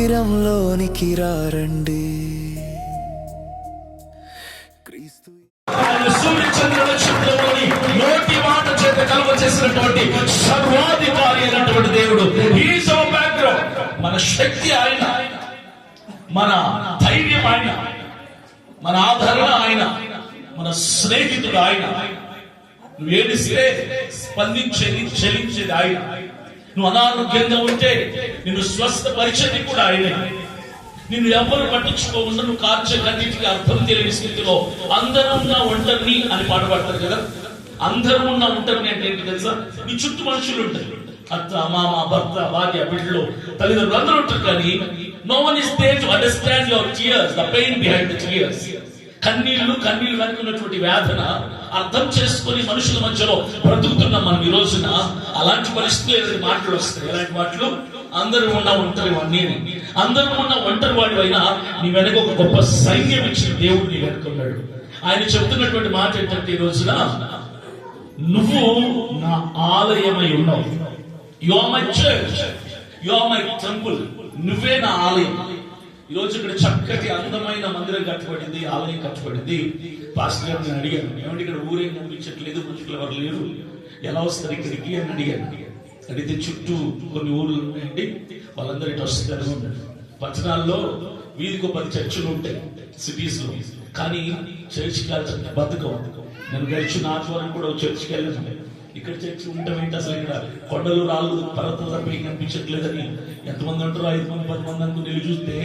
మందిరంలోనికి రండి. క్రీస్తు నోటి మాట చేత కలువ చేసినటువంటి సర్వాధికారి అయినటువంటి దేవుడు. Is our background. మన శక్తి ఆయన, మన ధైర్యం ఆయన, మన ఆదరణ ఆయన, మన స్నేహితుడు ఆయన. నువ్వు ఏడిస్తే స్పందించేది, చెల్లించేది ఆయన. నువ్వు అనారోగ్యంగా ఉంటే నిన్ను స్వస్థపరిచేది కూడా ఆయనే. నిన్ను ఎవరు పట్టించుకోకుండా నువ్వు కార్చే కన్నిటికి అర్థం తెలియని స్థితిలో అందరూ ఉన్న ఒంటరిని అని పాటపడతారు కదా. అందరూ ఉన్న ఒంటరిని అంటే ఏంటి తెలుసా? నీ చుట్టూ మనుషులు ఉంటారు, అత్త, మామ, భర్త, భార్య, బిడ్డలు, తల్లిదండ్రులు అందరూ ఉంటారు. కానీ no one is there to understand your tears, the pain behind the tears. కన్నీళ్లు వెనుకున్నటువంటి వేదన అర్థం చేసుకుని మనుషుల మధ్యలో బ్రతుకుతున్నాం మనం ఈ రోజున. అలాంటి పరిస్థితులు మాటలు వస్తాయి. ఎలాంటి మాటలు? అందరూ ఉన్న ఒంటరి వాడిని, అందరూ ఉన్న ఒంటరి వాడి అయినా నీ వెనక ఒక గొప్ప సైన్యం ఇచ్చిన దేవుడు నీ వెనుకున్నాడు. ఆయన చెబుతున్నటువంటి మాట ఏంటంటే ఈ రోజున నువ్వు నా ఆలయమై ఉన్నావు. You are my church, you are my temple. నువ్వే నా ఆలయం. ఈ రోజు ఇక్కడ చక్కటి అందమైన మందిరం కట్టబడింది, ఆలయం కట్టబడింది. పాస్టర్ గారు నేను అడిగాను, ఏమంటే ఇక్కడ ఊరేం కనిపించట్లేదు, మనుషులు ఎవరు లేరు, ఎలా వస్తారు ఇక్కడికి అని అడిగాను. అడిగితే చుట్టూ కొన్ని ఊర్లు ఉన్నాయండి, వాళ్ళందరూ ఇటు వస్తారు. పట్టణాల్లో వీధికి 10 చర్చిలు ఉంటాయి సిటీస్ లో, కానీ చర్చికి వెళ్ళాల్సిన బతుకం. నేను గడిచిన ఆదివారం కూడా చర్చికి వెళ్ళాను. ఇక్కడ చర్చి ఉండటం ఏంటి అసలు? ఇక్కడ కొండలు, రాళ్ళు, పర్వతాలు తప్ప ఏం కనిపించట్లేదని ఎంతమంది ఉంటారు? 5 మంది 10 మంది అనుకుని వెళ్ళి చూస్తే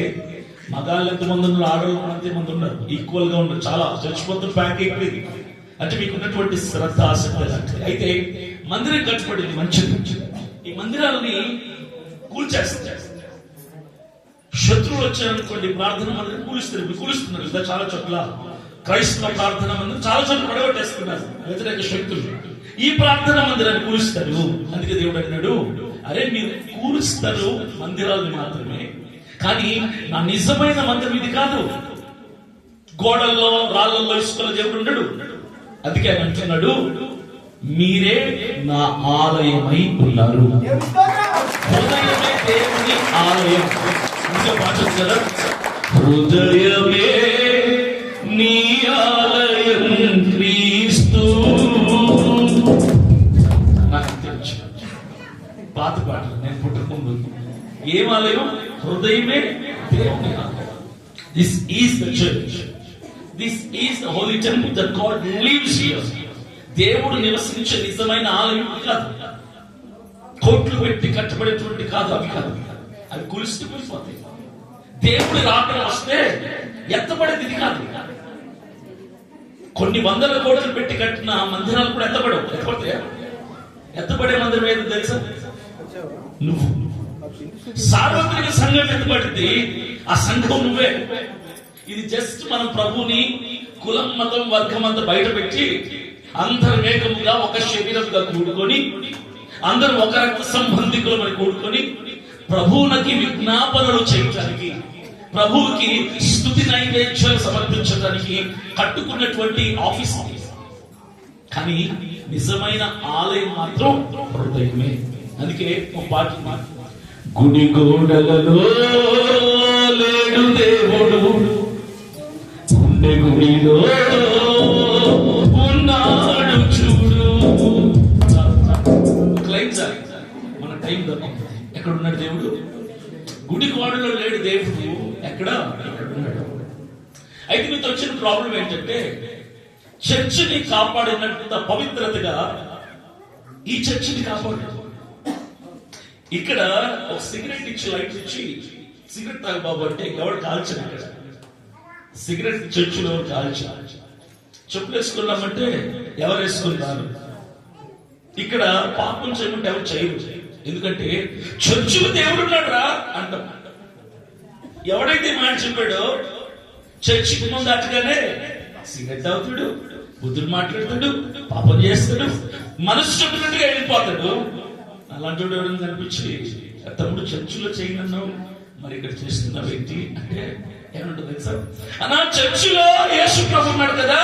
మగాళ్ళు ఎంతమంది ఉన్నారు, ఆడవాళ్ళు అంతమంది ఉన్నారు, ఈక్వల్ గా ఉన్నారు. చాలా చచ్చిపోతున్న ప్యాక్ అయిపోయింది. అంటే మీకు ఉన్నటువంటి శ్రద్ధ, ఆసక్తి లాంటిది. అయితే మందిరం కట్టుబడింది, మంచిది. ఈ మందిరాలని కూల్చేస్తారు. శత్రువులు వచ్చారనుకోండి, ప్రార్థన మందిరం కూలుస్తున్నారు కదా. చాలా చోట్ల క్రైస్తవ ప్రార్థన మందిరం చాలా చోట్ల పడగొట్టేస్తున్నారు వ్యతిరేక శక్తులు. ఈ ప్రార్థన మందిరాన్ని కూలుస్తారు. అందుకే దేవుడు అన్నాడు, అరే మీరు కూలుస్తారు మందిరాలని మాత్రమే, కానీ నా నిజమైన మందిరం ఇది కాదు. గోడల్లో, రాళ్లలో, ఇసుకలో దేవుడు ఉండడు. అందుకే ఆయన అంటున్నాడు, మీరే నా ఆలయమై ఉన్నారు. హృదయమే దేవుని ఆలయం. ఇంకా పాట కదా, హృదయమే నీ ఆలయం క్రీస్తు. నాకు తెలుసు పాత పాట, నేను పుట్టకముందు ఏం ఆలయం? హృదయమే దేవుని ఆలయం. This is the church, this is the Holi temple that God lives here. దేవుడు నివసించే నిజమైన ఆలయం కాదు, కోట్లు పెట్టి కట్టబడేటువంటి కాదు, అవి కాదు. అవి కులిస్తూ పోయిపోతాయి. దేవుడి రాకడ వస్తే ఎత్తబడేది ఇది కాదు. కొన్ని వందల కోట్లు పెట్టి కట్టిన మందిరాలు కూడా ఎత్తబడతాయా? ఎత్తబడే మందిరం ఏదో తెలుసా? నువ్వు. సార్వత్రిక సంఘం ఎత్తబడింది, ఆ సంఘం నువ్వే. ఇది జస్ట్ మనం ప్రభుని కులం, మతం, వర్గం అంతా బయట పెట్టి అందరు ఏకముగా ఒక శరీరంగా కూడుకొని, అందరూ ఒక రక్త సంబంధికులు అని కూడుకొని ప్రభువునికి విజ్ఞాపనలు చేయడానికి, ప్రభువుకి స్తుతి నైవేద్యాలు సమర్పించడానికి కట్టుకున్నటువంటి ఆఫీస్. కానీ నిజమైన ఆలయం మాత్రం హృదయమే. అందుకే ఒక పాట, గుడి గోడలలో లేడు దేవుడు, గుండె గుడిలో ఉన్నాడు చూడు. మన టైం దొరికింది. ఎక్కడ ఉన్నాడు దేవుడు? గుడి గోడలో లేడు దేవుడు. ఎక్కడ ఉన్నాడు? అయితే మీతో వచ్చిన ప్రాబ్లం ఏంటంటే, చర్చిని కాపాడినంత పవిత్రతగా ఈ చర్చిని కాపాడు. ఇక్కడ ఒక సిగరెట్ ఇచ్చి, లైట్ ఇచ్చి, సిగరెట్ తాగు బాబు అంటే ఎవరు కాల్చారు? ఇక్కడ సిగరెట్ చర్చిలో కాల్చారు. చెప్పులు వేసుకున్నామంటే ఎవరు వేసుకుంటారు? ఇక్కడ పాపం చేయమంటే ఎవరు చేయరు. ఎందుకంటే చర్చిలో దేవుడు ఉన్నాడు రా అంటాం. ఎవడైతే మాట చెప్పాడో చర్చికి ముందు అట్టుగానే సిగరెట్ తాగుతాడు, బుద్ధుడు మాట్లాడతాడు, పాపం చేస్తాడు, మనసు చెప్పినట్టుగా వెళ్ళిపోతాడు. అలాంటి వాడు ఎవరైనా కనిపించి, తమ్ముడు చర్చిలో చేయనన్నావు, మరి ఇక్కడ చేస్తున్నావు ఏంటి అంటే ఏమంటుంది తెలుసా? అన్నా చర్చిలో యేసు ప్రభు ఉన్నాడు కదా,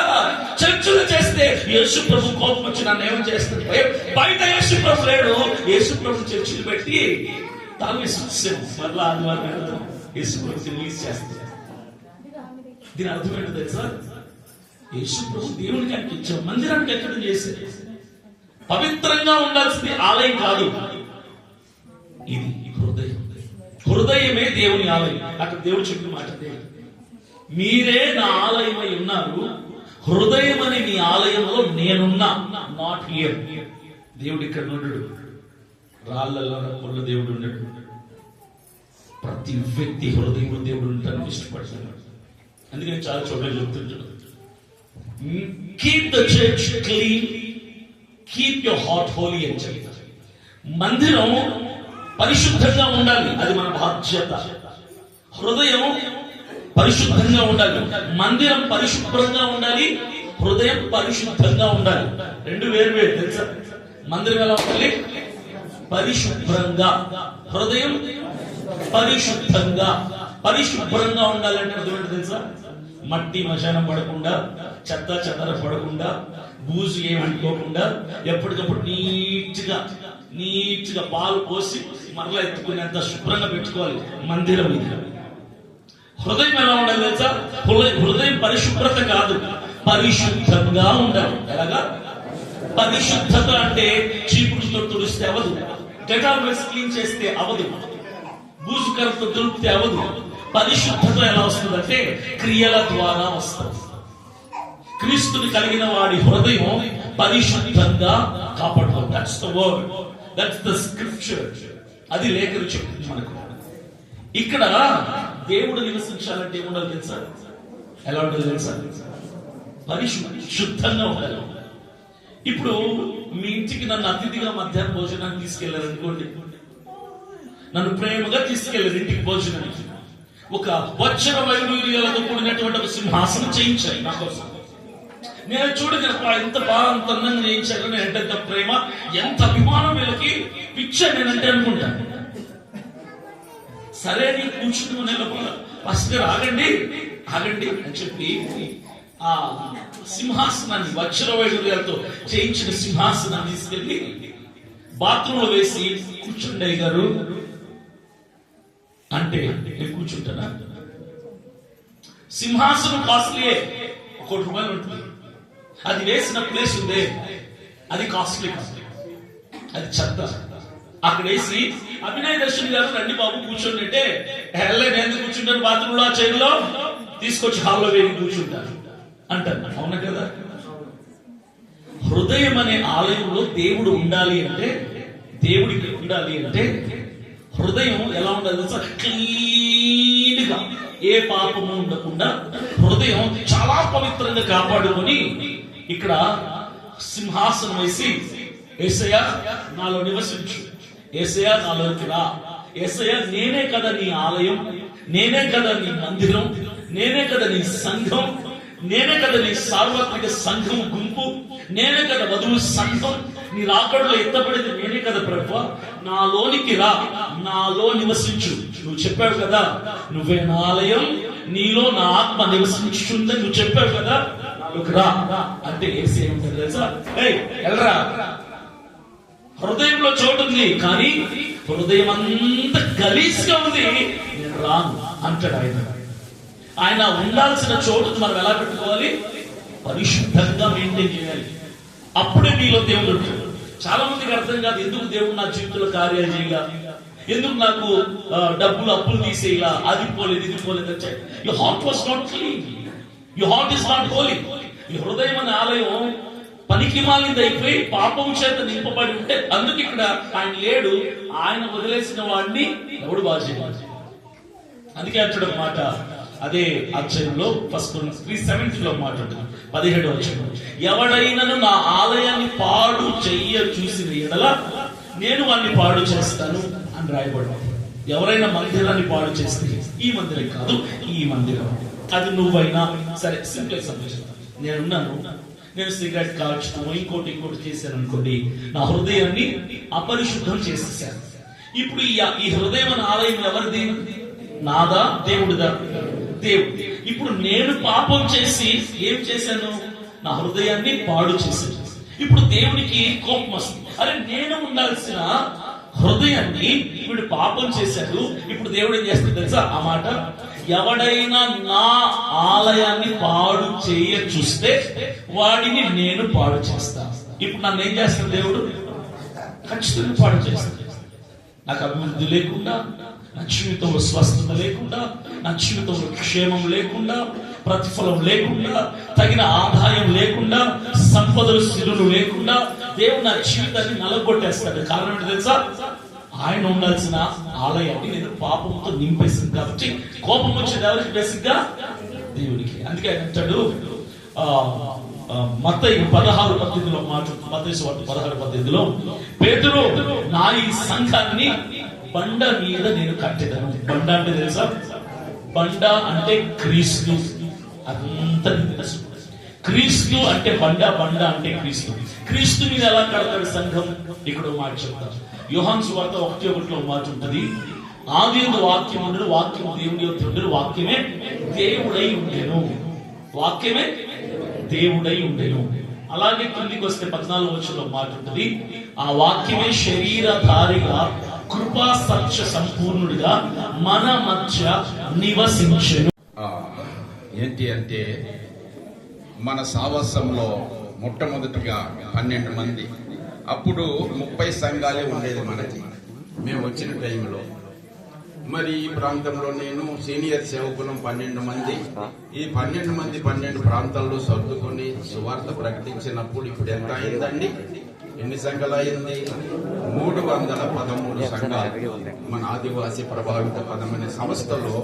చర్చిలో చేస్తే యేసు ప్రభు కోపం వచ్చి నన్ను ఏమో చేస్తుంది. బయట యేసు ప్రభు లేడు, యేసు ప్రభు చర్చిలు పెట్టి తాను మరలా ఆదివారం యేసుప్రభుకి రిలీజ్ చేస్తారు. దీని అర్థం ఏంటో తెలుసా? యేసుప్రభు దేవునికి అనిపించాం, మందిరానికి ఎక్కడ చేశారు. పవిత్రంగా ఉండాల్సింది ఆలయం కాదు, ఇది హృదయం. హృదయమే దేవుని ఆలయం. అక్కడ దేవుడు చెప్పిన మాట, మీరే నా ఆలయమై ఉన్నారు, హృదయం అనే మీ ఆలయంలో నేనున్నా. Not here. దేవుడు ఇక్కడ ఉండడు, రాళ్ళల్లో రప్పల్లో దేవుడు ఉండడు. ప్రతి వ్యక్తి హృదయంలో దేవుడు ఉండడానికి ఇష్టపడుతున్నాడు. అందుకని చాలా చోట్ల చెప్తుంటాడు, keep the church clean, keep your heart holy అని చెప్తారు. మందిరం పరిశుద్ధంగా ఉండాలి, అది మన బాధ్యత. హృదయం పరిశుద్ధంగా ఉండాలి, మందిరం పరిశుభ్రంగా ఉండాలి, హృదయం పరిశుద్ధంగా ఉండాలి. రెండు వేరు వేరు తెలుసా? మందిరం ఎలా ఉండాలి? పరిశుభ్రంగా. హృదయం పరిశుద్ధంగా. పరిశుభ్రంగా ఉండాలంటే అర్థమేంటో తెలుసా? మట్టి మశానం పడకుండా, చెత్త చెత్తర పడకుండా, బూజు ఏమనుకోకుండా, ఎప్పటికప్పుడు నీట్గా పాలు పోసి మరలా ఎత్తుకునేంత శుభ్రంగా పెట్టుకోవాలి మందిరం. ఇది హృదయం ఎలా ఉండాలి తెలుసా? హృదయం పరిశుభ్రత కాదు, పరిశుద్ధంగా ఉండాలి. ఎలాగా? పరిశుద్ధత అంటే చీపురుతో తుడిస్తే అవదు, డెటాల్ వేసి క్లీన్ చేస్తే అవదు, బూజు కరతో తుడిపితే అవదు. పరిశుద్ధత ఎలా వస్తుందంటే క్రియల ద్వారా వస్తుంది. క్రీస్తుని కలిగిన వాడి హృదయం పరిశుద్ధంగా కాపాడుతుంది. That's the word, that's the scripture. అది లేఖలు చెప్తుంది మనకు. ఇక్కడ దేవుడు నివసించాలంటే ఏముండాలి తెలుసా? ఎలా ఉండాలి తెలుసా? పరిశుద్ధంగా ఉండాలి. ఇప్పుడు మీ ఇంటికి నన్ను అతిథిగా మధ్యాహ్నం భోజనానికి తీసుకెళ్లారు అనుకోండి, నన్ను ప్రేమగా తీసుకెళ్లారు ఇంటికి భోజనానికి. ఒక వజ్ర వైడూర్యాలతో కూడినటువంటి ఒక సింహాసనం చేయించారు నా కోసం. నేను చూడగా ఎంత బాగా అంత అందంగా చేయించారు, నేను ఎంత ప్రేమ, ఎంత అభిమానం వీళ్ళకి పిచ్చా నేనంటే అనుకుంటాను. సరే నీ కూర్చుని లోపల ఫస్ట్ ఆగండి అని చెప్పి ఆ సింహాసనాన్ని, వజ్ర వైడూర్యాలతో చేయించిన సింహాసనాన్ని తీసుకెళ్లి బాత్రూమ్ లో వేసి కూర్చుండే గారు అంటే నేను కూర్చుంటానా? సింహాసనం కాస్ట్లీయే, ₹1 ఉంటుంది. అది వేసిన ప్లేస్ ఉందే, అది కాస్ట్లీ, అది చెత్త. అక్కడ వేసి అభినయ్ దర్శన్ గారు రండి బాబు కూర్చోండి అంటే, నేను ఎందుకు కూర్చుంటాను బాత్రూమ్ లో, ఆ చైర్లో తీసుకొచ్చి హాల్లో వేసి కూర్చుంటాను అంటారు. అవునా కదా? హృదయం అనే ఆలయంలో దేవుడు ఉండాలి అంటే, దేవుడికి ఉండాలి అంటే హృదయం ఎలా ఉండాలి తెలుసా? క్లీన్ గా, ఏ పాపము ఉండకుండా హృదయం చాలా పవిత్రంగా కాపాడుకొని ఇక్కడ సింహాసనం వేసి, యేసయ్యా నాలో నివసించు, యేసయ్యా నాలోకి రా, యేసయ్యా నేనే కదా నీ ఆలయం, నేనే కదా నీ మందిరం, నేనే కదా నీ సంఘం, నేనే కదా నీ సార్వత్రిక సంఘం గుంపు, నేనే కదా వధువు సంఘం, నీ రాకడలో ఎత్తబడేది నేనే కదా ప్రభువా, నాలోనికి రా, నాలో నివసించు. నువ్వు చెప్పావు కదా, నువ్వే నా ఆలయం, నీలో నా ఆత్మ నివసించుందని నువ్వు చెప్పావు కదా, నాలోకి రా అంటే ఏసీ ఏమంటారు తెలుసా? ఎల్రా, హృదయంలో చోటు ఉంది కానీ హృదయం అంతా గలీజ్గా ఉంది, నేను రాను అంటాడు ఆయన. ఆయన ఉండాల్సిన చోటును మనం ఎలా పెట్టుకోవాలి? పరిశుద్ధంగా మెయింటైన్ చేయాలి. అప్పుడే మీలో దేవుడు ఉంటాడు. చాలా మందికి అర్థం కాదు, ఎందుకు దేవుడు నా జీవితంలో కార్యాలు చేయాల, ఎందుకు నాకు డబ్బులు అప్పులు తీసేయాల, అది పోలేదు ఇది పోలేదు అంటే your heart was not clean, your heart is not holy. ఈ హృదయం అనే ఆలయం పనికి మాలింది అయిపోయి పాపం చేత నింపబడి ఉంటే, అందుకు ఇక్కడ ఆయన లేడు, ఆయన వదిలేసిన వాడిని ఎవడు బాగా చేయాలి. అందుకే అంటాడు మాట, అదే అధ్యాయంలో 1 Corinthians 3:17 మాట్లాడుతున్నాను 17వ వచనం, ఎవడైనను నా ఆలయాన్ని పాడు చెయ్య చూసిన ఎడల నేను వాడిని పాడు చేస్తాను అని రాయబడ్డాడు. ఎవరైనా మందిరాన్ని పాడు చేస్తే, ఈ మందిరం కాదు ఈ మందిరం, అది నువ్వైనా సరే, సింపుల్ ఎగ్జాంపుల్ నేనున్నాను, నేను సిగరెట్ కాల్చడం ఇంకోటి చేశాను అనుకోండి, నా హృదయాన్ని అపరిశుద్ధం చేసేసాను. ఇప్పుడు ఈ హృదయం అనే ఆలయం ఎవరిది? నాదా దేవుడిదా? దేవుడు. ఇప్పుడు నేను పాపం చేసి ఏం చేశాను? నా హృదయాన్ని పాడు చేశాను. ఇప్పుడు దేవుడికి కోపం వస్తుంది. అరే, నేను ఉండాల్సిన హృదయాన్ని వీడు పాపం చేశాడు. ఇప్పుడు దేవుడు ఏం చేస్తాడు తెలుసా? ఆ మాట, ఎవడైనా నా ఆలయాన్ని పాడు చేయ చూస్తే వాడిని నేను పాడు చేస్తాను. ఇప్పుడు నన్ను ఏం చేస్తాడు దేవుడు? ఖచ్చితంగా పాడు చేస్తాడు. నాకు అభివృద్ధి లేకుండా, నా జీవితంలో స్వస్థత లేకుండా, నా జీవితంలో క్షేమం లేకుండా, ప్రతిఫలం లేకుండా, తగిన ఆదాయం లేకుండా, సంపదలు సిరులు లేకుండా దేవుడు నా జీవితాన్ని నలగొట్టేస్తాడు. కారణం ఏంటి తెలుసా? ఆయన ఉండాల్సిన ఆలయాన్ని నేను పాపంతో నింపేసింది కాబట్టి కోపం వచ్చేది ఎవరికి? బేసిక్ గా దేవుడికి. అందుకే ఆయన అంటాడు, మత్తయి 16:18 మాట, మత్తయి 16:18 పేతురు, నా ఈ సంఘాన్ని బండ మీద నేను కట్టెదను. బండ అంటే తెలుసా? బండ అంటే క్రీస్తు. అంత క్రీస్తు అంటే బండ, బండ అంటే క్రీస్తు. క్రీస్తు మీద ఎలా కడతాడు సంఘం? ఇక్కడ మాట చెప్తాను. యోహాను సువార్త 1:1 మాట ఉంటది, ఆదియందు వాక్యం ఉండడు, వాక్యం దేవుని యొద్ద ఉండడు, వాక్యమే దేవుడై ఉండెను. వాక్యమే దేవుడై ఉండెను. అలాగే కిందికి వస్తే 14వ వచనంలో మాట ఉంటది, ఆ వాక్యమే శరీరధారిగా కృపా సత్య సంపూర్ణుడిగా మన మధ్య నివసించెను. ఏంటి అంటే మన సావాసంలో మొట్టమొదటిగా 12 మంది, అప్పుడు 30 సంఘాలే ఉండేది మనకి. మేము వచ్చిన టైంలో మరి ఈ ప్రాంతంలో నేను సీనియర్ సేవకులం 12 మంది. ఈ 12 మంది 12 ప్రాంతాల్లో సర్దుకొని సువార్త ప్రకటించినప్పుడు ఇప్పుడు ఎంత అయిందండి? ఎన్ని సంఘాలు అయింది? 313 సంఘాలు. మన ఆదివాసీ ప్రభావిత 10 సంస్థలో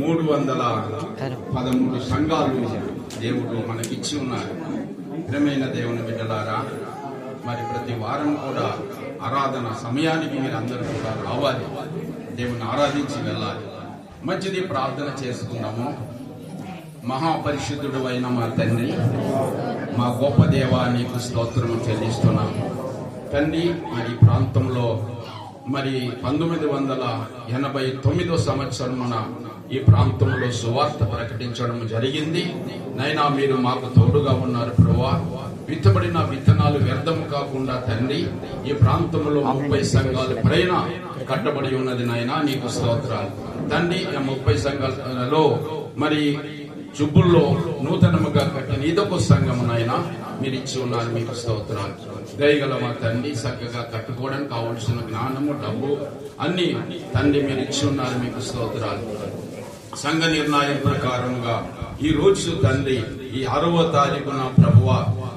313 సంఘాలు దేవుడు మనకిచ్చి ఉన్నారు. ప్రియమైన దేవుని బిడ్డలారా, మరి ప్రతి వారం కూడా ఆరాధన సమయానికి మీరు అందరూ కూడా రావాలి, దేవుని ఆరాధించి వెళ్ళాలి. మంచిది, ప్రార్థన చేసుకున్నాము. మహాపరిశుద్ధుడు అయిన మా తండ్రి, మా గొప్ప దేవా, నీకు స్తోత్రము చెల్లిస్తున్నాము తండ్రి. మరి ప్రాంతంలో మరి 1989 సంవత్సరమున ఈ ప్రాంతంలో సువార్త ప్రకటించడం జరిగింది. నైనా మీరు మాకు తోడుగా ఉన్నారు ప్రభువా. విత్తబడిన విత్తనాలు వ్యర్థము కాకుండా తండ్రి, ఈ ప్రాంతంలో 30 సంఘాలు పైన కట్టబడి ఉన్నది నాయనా, నీకు స్తోత్రాలు తండ్రి. 30 సంఘాలలో మరి చుబ్బుల్లో నూతనముగా కట్టిన ఇదొక సంఘము నాయనా, మీరు ఇచ్చి ఉన్నారు, మీకు స్తోత్రాలు. దయగల మా తండ్రి, చక్కగా కట్టుకోవడానికి కావలసిన జ్ఞానము, డబ్బు అన్ని తండ్రి మీరు ఇచ్చి ఉన్నారు, మీకు స్తోత్రాలు. సంఘ నిర్ణయం ప్రకారముగా ఈ రోజు తండ్రి, ఈ 6వ తారీఖున ప్రభువ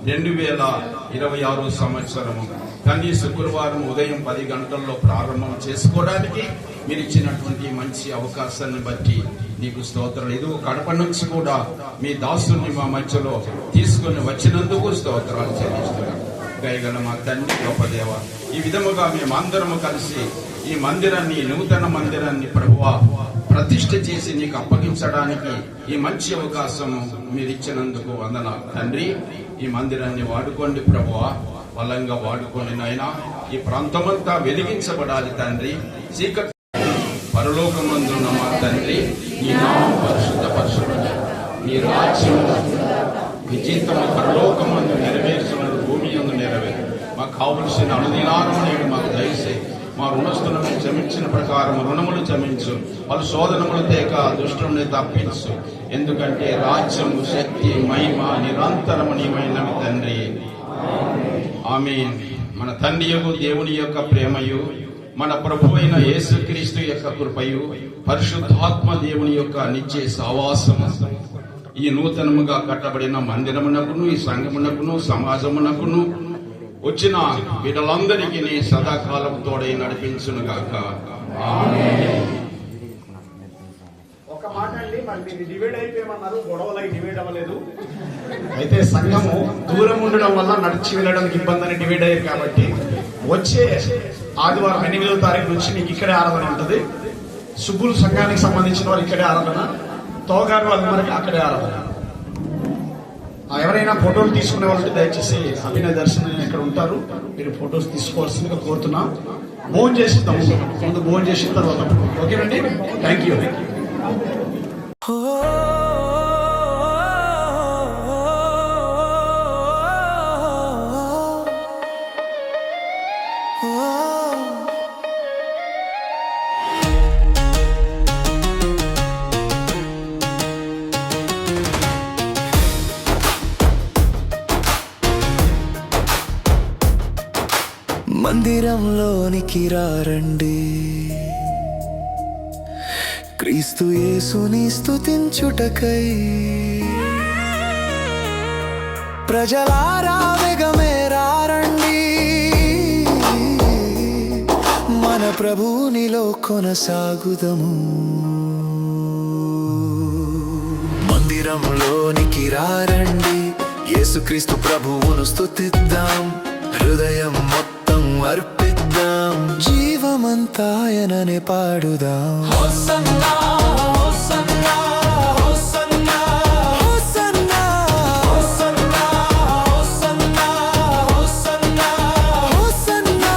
2026 సంవత్సరము తండ్రి శుక్రవారం ఉదయం 10 గంటల్లో ప్రారంభం చేసుకోవడానికి మీరు ఇచ్చినటువంటి మంచి అవకాశాన్ని బట్టి నీకు స్తోత్రాలు. ఇది కడప నుంచి కూడా మీ దాసుని మా మధ్యలో తీసుకుని వచ్చినందుకు స్తోత్రాలు చెల్లిస్తున్నాను. దయగల మా తండ్రి, గొప్ప దేవ, ఈ విధముగా మేమందరము కలిసి ఈ మందిరాన్ని, నూతన మందిరాన్ని ప్రభువా ప్రతిష్ఠ చేసి నీకు అప్పగించడానికి ఈ మంచి అవకాశం మీరు ఇచ్చినందుకు వందనాలు తండ్రి. ఈ మందిరాన్ని వాడుకోండి ప్రభువా, బలంగా వాడుకోండి నాయనా. ఈ ప్రాంతమంతా వెలిగించబడాలి తండ్రి. చీకటి పరలోకమందున్న మా తండ్రి, ఈ నామం పరిశుద్ధపరచబడాలి. మీ రాజ్యం విజేతము పరలోకమందు నెరవేర్చినట్టు భూమి యందు నెరవేరు. మాకు కావలసిన అనుదినారం నేడు మాకు దయచేసి మా రుణస్తులను క్షమించిన ప్రకారం రుణములు క్షమించు, వాళ్ళు శోధనములు తేక దుష్టుని తప్పించు. ఎందుకంటే రాజ్యము, శక్తి, మహిమ నిరంతరము నీవైనవి తండ్రి. ఆమేన్. మన తండ్రి యొక్క దేవుని యొక్క ప్రేమయు, మన ప్రభు అయిన యేసుక్రీస్తు యొక్క కృపయు, పరిశుద్ధాత్మ దేవుని యొక్క నిత్య సావాసము ఈ నూతనముగా కట్టబడిన మందిరమునకును, ఈ సంఘమునకును, సమాజమునకును వచ్చిన బిడ్డలందరికీ నీ సదాకాలం తోడై నడిపించును గాక. ఒక మాట అండి, మరి మీరు డివైడ్ అయిపోయామన్నారు, గొడవలై డివైడ్ అవ్వలేదు. అయితే సంఘము దూరం ఉండడం వల్ల నడిచి వెళ్ళడానికి ఇబ్బంది అని డివైడ్ అయ్యారు. కాబట్టి వచ్చే ఆదివారం 8వ తారీఖు నుంచి మీకు ఇక్కడే ఆరాధన ఉంటుంది. సుబ్బులు సంఘానికి సంబంధించిన వారు ఇక్కడే ఆరాధన, తోగారు వాళ్ళందరికీ అక్కడే ఆరాధన. ఎవరైనా ఫోటోలు తీసుకునే వాళ్ళకి దయచేసి అభినయ దర్శనం ఇక్కడ ఉంటారు, మీరు ఫొటోస్ తీసుకోవాల్సిందిగా కోరుతున్నాం. భోజనం చేసిద్దాం, ముందు భోజనం చేసిన తర్వాత. ఓకేనండి, థ్యాంక్ యూ. మందిరంలోనికి రండి, క్రీస్తు యేసుని స్తుతించుటకై. ప్రజలారా వేగమే రండి, మన ప్రభువునిలో కొనసాగుదము. మందిరంలోనికి రండి, యేసుక్రీస్తు ప్రభువును స్తుతిద్దాం, హృదయం మొత్తం అర్పిద్దాం, జీవమంతా ఆయననే పాడుదాం. Hosanna, hosanna, hosanna, hosanna, hosanna, hosanna, hosanna, hosanna.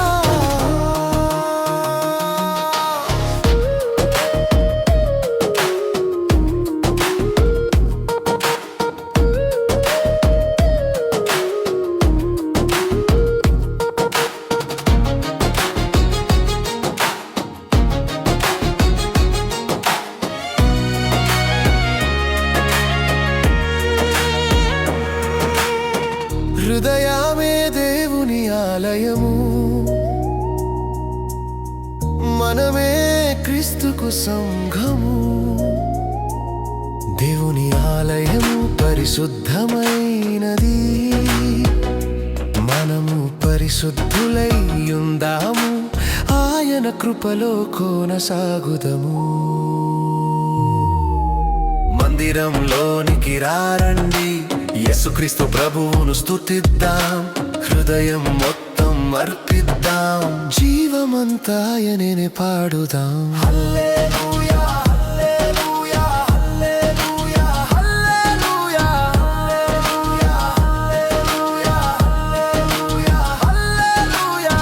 హృదయమే దేవుని ఆలయము, మనమే క్రీస్తుకు సంఘము. దేవుని ఆలయము పరిశుద్ధమైనది, మనము పరిశుద్ధులై ఉందాము, ఆయన కృపలో కొనసాగుదము. మందిరంలోనికి రండి, యేసుక్రీస్తు ప్రభువును స్తుతిద్దాం, హృదయం మొత్తం అర్పిద్దాం, జీవమంతా ఆయననే పాడుదాం. హల్లెలూయా, హల్లెలూయా, హల్లెలూయా, హల్లెలూయా, హల్లెలూయా, హల్లెలూయా, హల్లెలూయా.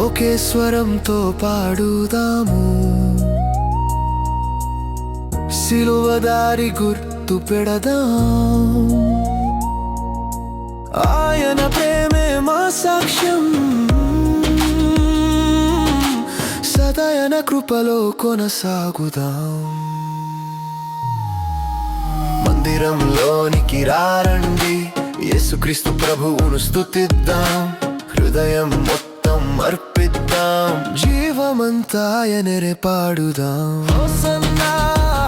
ఒకే స్వరంతో పాడుదాము, సిలువదారి గుర్తు పెడదాం, ఆయన ప్రేమే మా సాక్ష్యం, సదాయన కృపలో కొనసాగుదాం. మందిరంలోనికి రండి, యేసుక్రీస్తు ప్రభువును స్తుతిద్దాం, హృదయం మొత్తం అర్పిద్దాం, జీవమంతా ఆయననే పాడుదాం. హోసన్నా,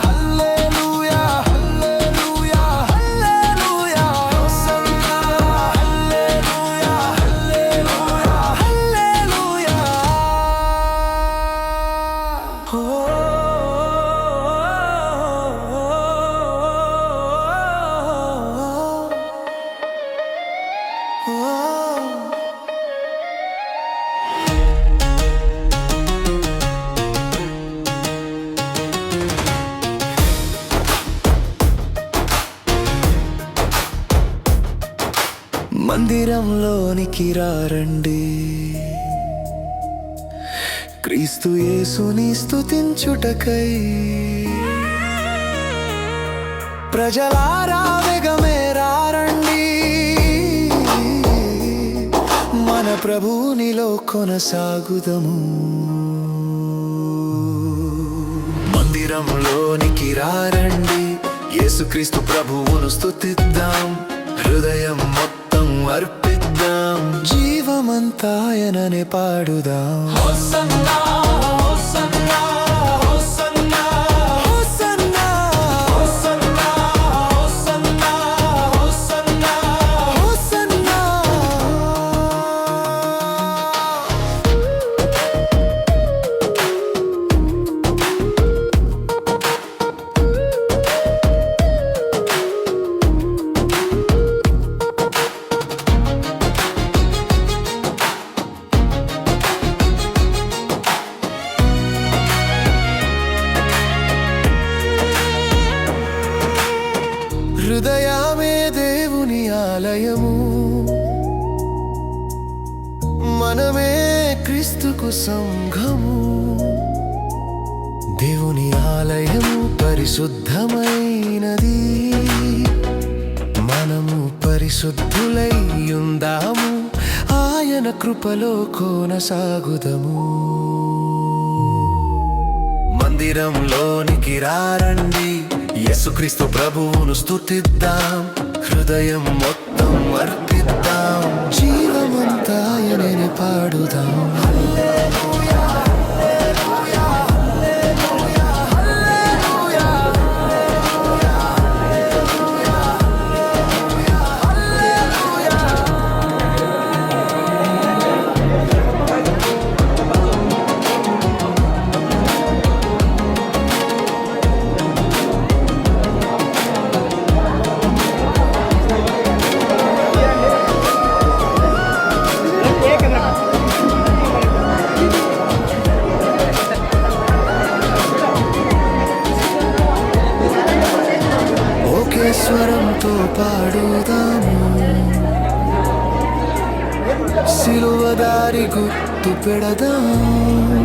హల్లెలూయా, హల్లెలూయా, హల్లెలూయా, హోసన్నా, హల్లెలూయా, హల్లెలూయా, హల్లెలూయా. ఓ మందిరంలోనికి రండి, క్రీస్తు యేసుని స్తుతించుటకై. ప్రజలారా వేగమే రండి, మన ప్రభువునిలో కొనసాగుదము. మందిరంలోనికి రండి, యేసుక్రీస్తు ప్రభువును స్తుతిద్దాం, హృదయం మొత్తం అర్పిద్దాం, జీవమంతా ఆయననే పాడుదాం. Hosanna, hosanna, hosanna, hosanna, hosanna, hosanna, hosanna, hosanna. హృదయమే దేవుని ఆలయము, మనమే క్రీస్తుకు సంఘము. దేవుని ఆలయము పరిశుద్ధమైనది, మనము పరిశుద్ధులై ఉందాము, ఆయన కృపలో కొనసాగుదము. మందిరంలోనికి రారండి, యేసుక్రీస్తు ప్రభువును స్తుతిద్దాం, హృదయం మొత్తం అర్పిద్దాం, జీవమంతా ఆయననే పాడుదాం. స్వరంతో పాడుదాము, సిలువ దారి గుర్తు పెడదాం.